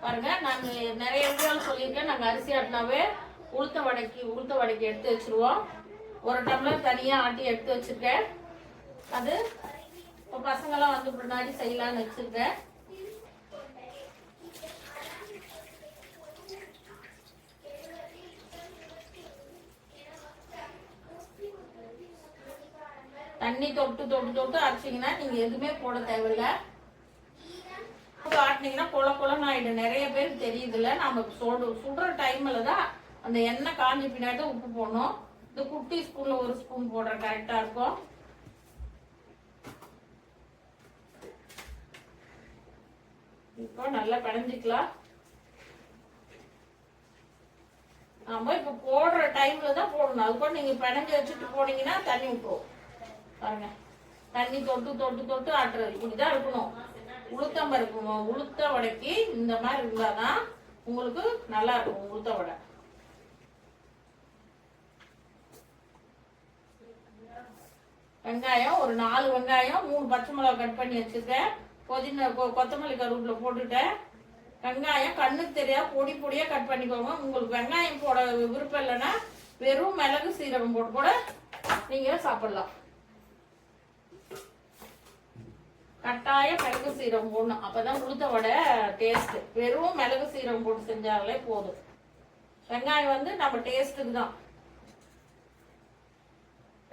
பாருங்க, நான் நிறைய வீடியோவில் சொல்லியிருக்கேன். நாங்கள் அரிசி ஆட்டினாவே உளுத்த வடைக்கு எடுத்து வச்சிருவோம். ஒரு டம்ளர் தனியாக ஆட்டி எடுத்து வச்சிருக்கேன். அது இப்போ பசங்களாம் வந்து முன்னாடி செய்யலான்னு வச்சிருக்கேன். தண்ணி தொட்டு தொட்டு தொட்டு அரைச்சிங்கன்னா நீங்கள் எதுவுமே போட தேவையில்லை. ஆட்டினீங்கன்னா கொலன்னு ஆயிடும். நிறைய பேருக்கு தெரியுதுல்ல, நம்ம சுடுற டைம்ல தான் அந்த எண்ணெய் காஞ்சி பின்னாடி உப்பு போடணும். இந்த குட்டி ஸ்பூன்ல ஒரு ஸ்பூன் போடுற கரெக்டா இருக்கும். இப்போ நல்லா பிணைஞ்சிக்கலாம். நம்ம இப்போ போடுற டைம்ல தான் போடணும். அதுக்கு நீங்க பிணைஞ்சு வச்சுட்டு போனீங்கன்னா தண்ணி விட்டுரும். பாருங்க, தண்ணி தொட்டு தொட்டு தொட்டு ஆட்டுறது இப்படிதான் இருக்கணும். உளுத்த வடைக்கு இந்த மாதிரி இருந்தாதான் உங்களுக்கு நல்லா இருக்கும். உளுத்த வடை வெங்காயம் ஒரு 4 வெங்காயம், 3 பச்சை மிளகாய் கட் பண்ணி வச்சிருக்கேன். கொத்தமல்லி கருவேப்பிலை போட்டுட்டேன். வெங்காயம் கண்ணுக்கு தெரியா பொடி பொடியா கட் பண்ணிக்கோங்க. உங்களுக்கு வெங்காயம் போட விருப்பம் இல்லைன்னா வெறும் மிளகு சீரகம் போட்டு கூட நீங்க சாப்பிடலாம். கட்டாயம் மிளகு சீரகம் போடணும், அப்பதான் உளுத்த வடை டேஸ்ட். வெறும் மிளகு சீரகம் போட்டு செஞ்சாலே போதும். வெங்காயம் வந்து நம்ம டேஸ்ட்டுக்கு தான்.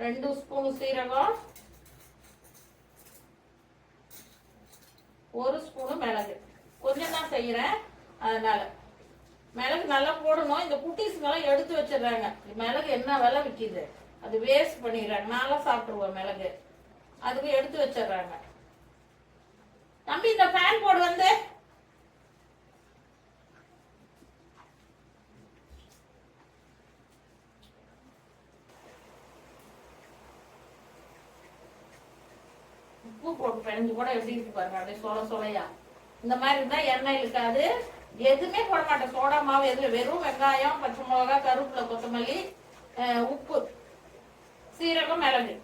2 ஸ்பூன் சீரகம், 1 ஸ்பூனு மிளகு. கொஞ்சம் தான் செய்யறேன், அதனால மிளகு நல்லா போடணும். இந்த குட்டீஸுங்கெல்லாம் எடுத்து வச்சிடுறாங்க. மிளகு என்ன விலை விற்கிது, அது வேஸ்ட் பண்ணிடுறாங்க. நான்லாம் சாப்பிட்டுருவோம் மிளகு, அதுக்கு எடுத்து வச்சிடுறாங்க. தம்பி இந்த ஃபேன் போடு வந்து. உப்பு போட்டு பிணைஞ்சு கூட எப்படி இருக்கு பாருங்க, அப்படியே சொலையா. இந்த மாதிரி இருந்தா எண்ணெய் இருக்காது. எதுவுமே போட மாட்டேன், சோடா மாவு எதுவும். வெறும் வெங்காயம், பச்சை மிளகாய், கருவேப்பிலை, கொத்தமல்லி, உப்பு, சீரகம், மிளகு.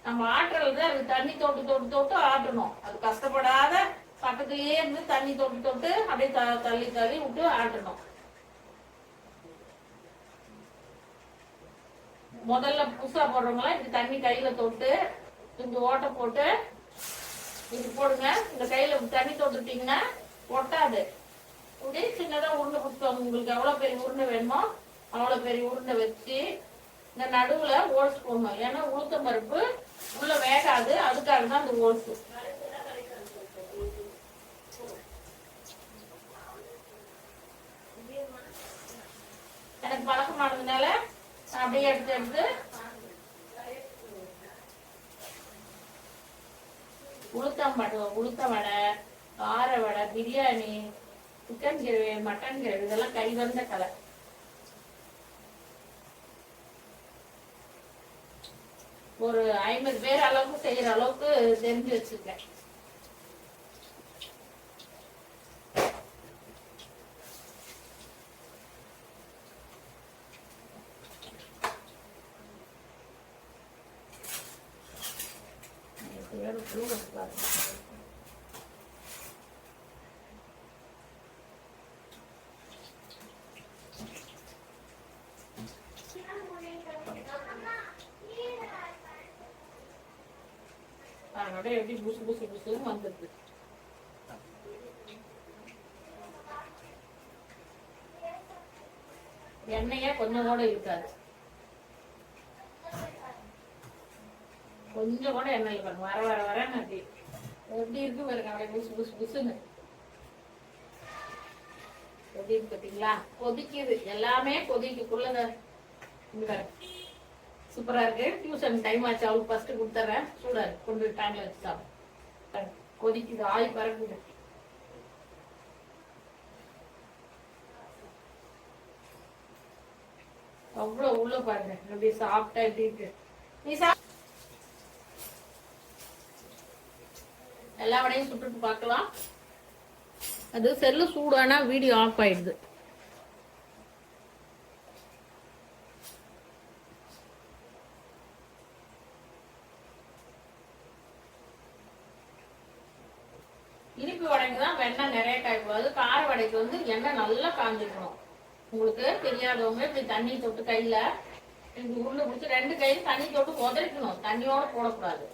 நம்ம ஆட்டுறது அது தண்ணி தொட்டு தொட்டு தொட்டு ஆட்டணும். அது கஷ்டப்படாத பக்கத்துலயே இருந்து தண்ணி தொட்டு தொட்டு அப்படியே தள்ளி தள்ளி விட்டு ஆட்டணும். முதல்ல புதுசா போடுறவங்களாம் இப்படி தண்ணி கையில தொட்டு இந்த ஓட்டை போட்டு இப்படி போடுங்க. இந்த கையில தண்ணி தொட்டுட்டீங்கன்னா ஒட்டாது. இப்படி சின்னதா உருண்டை புத்தகம், உங்களுக்கு எவ்வளவு பெரிய உருண்டை வேணுமோ அவ்வளவு பெரிய உருண்டை வச்சு இந்த நடுவுல ஓல்ஸ் போடணும். ஏன்னா உளுத்தம் பருப்பு உள்ள வேகாது, அதுக்காக தான் அந்த ஓல்ஸ். எனக்கு பழக்கமானதுனால அப்படியே எடுத்து எடுத்து உளுத்த வடை, கார vada, biryani, chicken gravy, mutton gravy, இதெல்லாம் கை வந்த கலை. ஒரு 50 பேர் அளவுக்கு செய்யற அளவுக்கு தெரிஞ்சு வச்சிருக்கேன். அதோட எப்படி புசு புசு புசுன்னு வந்துருக்கு. எண்ணெயே கொஞ்சம் கூட இருக்காது. கொஞ்சம் கூட எண்ணெய் இருக்காது. வர வர வர அப்படி எப்படி இருக்கு பாருங்க, அப்படியே புசு புசு புசுன்னு எப்படி இருக்கு பார்த்தீங்களா? கொதிக்குது, எல்லாமே கொதிக்குள்ளத. சூப்பரா இருக்கு. டியூஷன் டைம் ஆச்சு, அவளுக்கு ஃபர்ஸ்ட் கொடுத்துறேன். சூடா இருக்கு, கொண்டு டைம்ல வச்சு சாப்பிடு. கொதிக்குது, ஆய் பறக்குது. அவ்வளவு உள்ள பாருங்க எப்படி சாப்பிட்டா எப்படி இருக்கு. நீ எல்லா வடையும் சுட்டுட்டு பார்க்கலாம். அது செல்லு சூடானா வீடியோ ஆஃப் ஆயிடுது. இனிப்பு வடைக்கு தான் வெண்ணெய் நிறைய காயக்கூடாது. கார வடை வடைக்கு வந்து எண்ணெய் நல்லா காஞ்சிக்கணும். உங்களுக்கு தெரியாதவங்க இப்படி தண்ணி தொட்டு கையில இப்படி உருண்டை பிடிச்சி 2 கையிலும் தண்ணி தொட்டு உதறிக்கணும், தண்ணியோட போடக்கூடாது.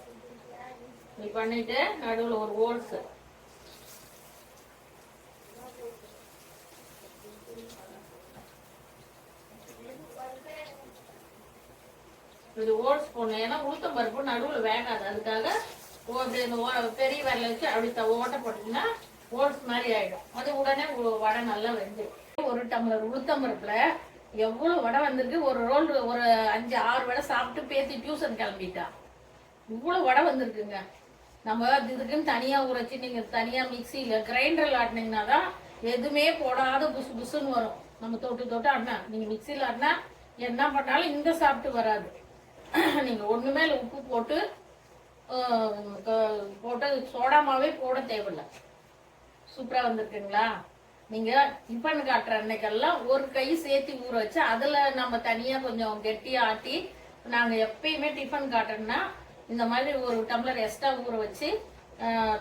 இப்படி பண்ணிட்டு நடுவில் ஒரு ஹோல்ஸ் இது ஹோல்ஸ் போடணும். ஏன்னா உளுத்தம் பருப்பு நடுவில் வேகாது, அதுக்காக பெரிய விரல வச்சு அப்படி ஓட்ட போட்டீங்கன்னா ஹோல்ஸ் மாதிரி ஆயிடும். அது உடனே வடை நல்லா வெந்துடும். 1 டம்ளர் உளுத்தம் பருப்புல எவ்வளவு வடை வந்திருக்கு. ஒரு ரோல் ஒரு 5-6 வடை சாப்பிட்டு பேசி டியூஷன் கிளம்பிட்டா. இவ்வளவு வடை வந்திருக்குங்க. நம்ம இதுக்குன்னு தனியா ஊறச்சு நீங்க தனியா மிக்சியில கிரைண்டர்ல ஆட்டினீங்கன்னா தான் எதுவுமே போடாத புசு புசுன்னு வரும். நம்ம தொட்டு ஆட்டினா, நீங்க மிக்சியில ஆட்டினா என்ன பண்ணாலும் இந்த சாப்பிட்டு வராது. நீங்க ஒண்ணுமே உப்பு போட்டு சோடாமாவே போட தேவையில்லை. சூப்பரா வந்திருக்குங்களா? நீங்க டிஃபன் காட்டுற அன்னைக்கெல்லாம் ஒரு கை சேர்த்து ஊற வச்சு அதுல நம்ம தனியா கொஞ்சம் கெட்டியா ஆட்டி, நாங்க எப்பயுமே டிஃபன் காட்டுறோம்னா இந்த மாதிரி 1 டம்ளர் எக்ஸ்ட்ரா ஊற வச்சு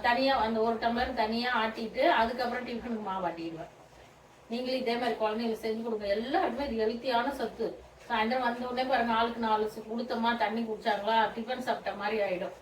தனியா அந்த 1 டம்ளர் தனியா ஆட்டிட்டு அதுக்கப்புறம் டிஃபனுக்கு மாவு ஆட்டிடுவேன். நீங்களும் இதே மாதிரி குழந்தைங்களுக்கு செஞ்சு கொடுங்க. எல்லாருமே இது ஹெல்த்தியான சத்து. சாயந்தரம் வந்த உடனே பாருங்க, ஆளுக்கு 4 உளுத்தமா தண்ணி குடிச்சாங்களா டிஃபன் சாப்பிட்ட மாதிரி ஆயிடும்.